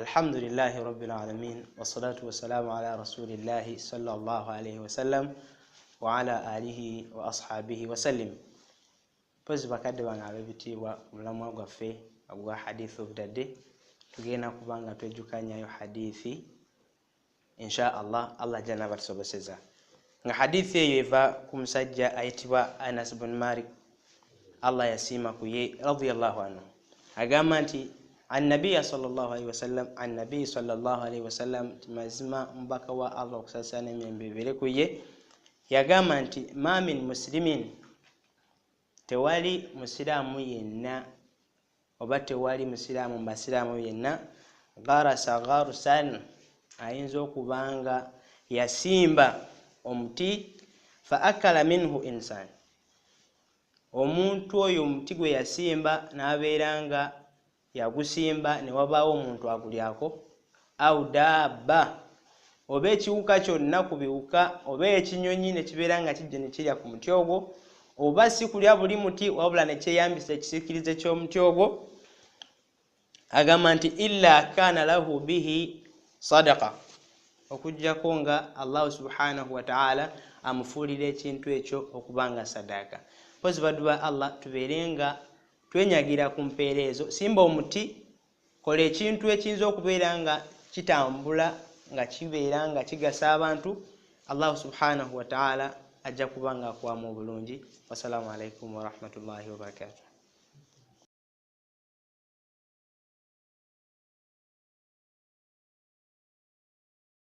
الحمد لله رب العالمين والصلاة والسلام على رسول الله صلى الله عليه وسلم وعلى آله وأصحابه وسلم. Pozi bakadde bana abebitibwa mulamwa gwaffe agwa hadithu obudadde tugenda kubanga twejukanyayo hadithi insha Allah jana batusoboseza nga hadithi eyo eva ku musajja ayitibwa Anas ibn Malik Allah yasima kuye radiyallahu anhu agamba nti النبي صلى الله عليه وسلم النبي صلى الله عليه وسلم mazima mbaka wa Allah okusasana myembebere kuye yagamba nti ma min muslimin tewali musilamu yenna oba tewali musilamu mbasilamu yenna garasa gharusan ayinza okubanga yasimba omuti fa akala minhu insan omuntu oyo omuti gwe yasimba nabeeranga yagusimba ne wabaawo omuntu agulyako au dabba oba ekiwuka kyonna ku biwuka oba ekinyonyi ne kibeera nga kijja ne kirya ku muti ogwo oba si kulya buli muti wabula ne kyeyambisa ekisikirize ky'omuti ogwo agamba nti illa kana lahu bihi sadaqa okujjako nga Allah subhanahu wa ta'ala amufuulira ekintu ekyo okubanga sadaka. Pozi baduwa Allah tubeerenga twenyagira ku mpeerezo simba omuti kola ekintu ekiyinza okubeera nga kitambula nga kibeera nga kigasa abantu Allah subhanahu wa ta'ala ajja kubanga akwamu obulungi. Wassalamu alaikum wa rahmatullahi wa barakatuh.